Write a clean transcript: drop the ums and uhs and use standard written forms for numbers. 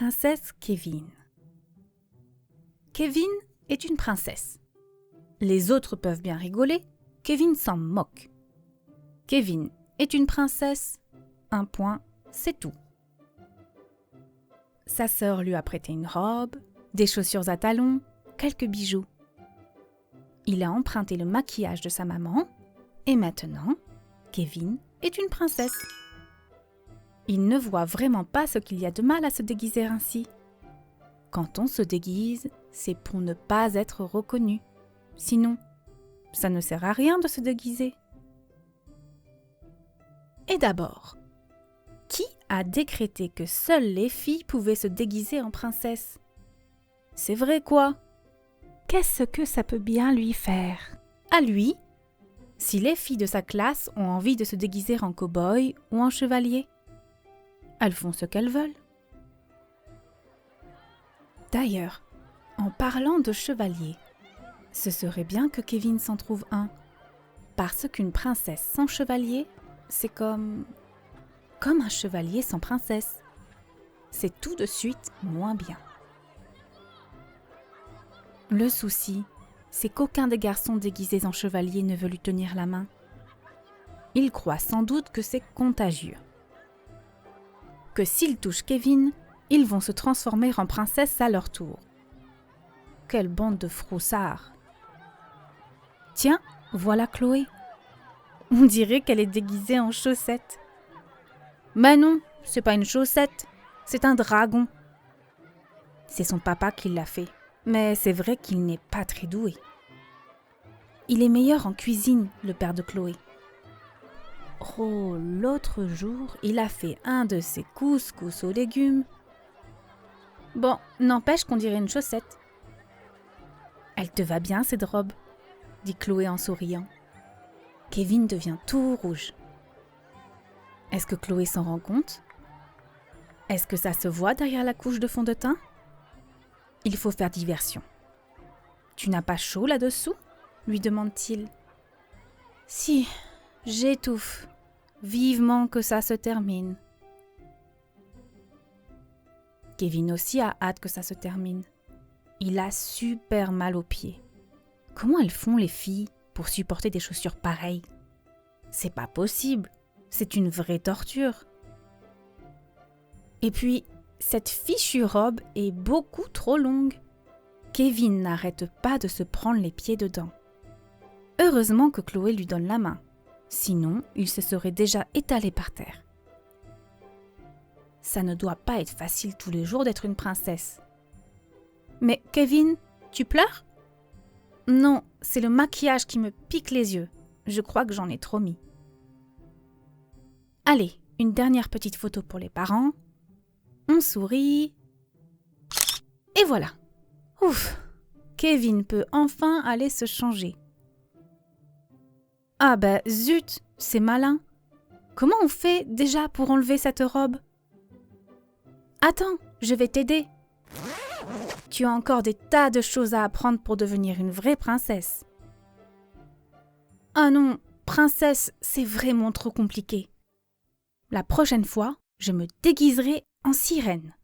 princesse Kevin. Kevin est une princesse. Les autres peuvent bien rigoler, Kevin s'en moque. Kevin est une princesse, un point, c'est tout. Sa sœur lui a prêté une robe, des chaussures à talons, quelques bijoux. Il a emprunté le maquillage de sa maman et maintenant, Kevin est une princesse. Il ne voit vraiment pas ce qu'il y a de mal à se déguiser ainsi. Quand on se déguise, c'est pour ne pas être reconnu. Sinon, ça ne sert à rien de se déguiser. Et d'abord, qui a décrété que seules les filles pouvaient se déguiser en princesse ? C'est vrai quoi ? Qu'est-ce que ça peut bien lui faire ? À lui, si les filles de sa classe ont envie de se déguiser en cow-boy ou en chevalier, elles font ce qu'elles veulent. D'ailleurs, en parlant de chevalier, ce serait bien que Kevin s'en trouve un, parce qu'une princesse sans chevalier, c'est comme un chevalier sans princesse. C'est tout de suite moins bien. Le souci, c'est qu'aucun des garçons déguisés en chevalier ne veut lui tenir la main. Il croit sans doute que c'est contagieux. Que s'ils touchent Kevin, ils vont se transformer en princesse à leur tour. Quelle bande de froussards! Tiens, voilà Chloé. On dirait qu'elle est déguisée en chaussette. Mais non, c'est pas une chaussette, c'est un dragon. C'est son papa qui l'a fait, mais c'est vrai qu'il n'est pas très doué. Il est meilleur en cuisine, le père de Chloé. Oh, l'autre jour, il a fait un de ses couscous aux légumes. Bon, n'empêche qu'on dirait une chaussette. Elle te va bien, cette robe, dit Chloé en souriant. Kevin devient tout rouge. Est-ce que Chloé s'en rend compte ? Est-ce que ça se voit derrière la couche de fond de teint ? Il faut faire diversion. Tu n'as pas chaud là-dessous ? Lui demande-t-il. Si, j'étouffe. Vivement que ça se termine. Kevin aussi a hâte que ça se termine. Il a super mal aux pieds. Comment elles font les filles pour supporter des chaussures pareilles ? C'est pas possible. C'est une vraie torture. Et puis, cette fichue robe est beaucoup trop longue. Kevin n'arrête pas de se prendre les pieds dedans. Heureusement que Chloé lui donne la main. Sinon, il se serait déjà étalé par terre. Ça ne doit pas être facile tous les jours d'être une princesse. Mais Kevin, tu pleures ? Non, c'est le maquillage qui me pique les yeux. Je crois que j'en ai trop mis. Allez, une dernière petite photo pour les parents. On sourit. Et voilà. Ouf, Kevin peut enfin aller se changer. Ah ben zut, c'est malin. Comment on fait déjà pour enlever cette robe ? Attends, je vais t'aider. Tu as encore des tas de choses à apprendre pour devenir une vraie princesse. Ah non, princesse, c'est vraiment trop compliqué. La prochaine fois, je me déguiserai en sirène.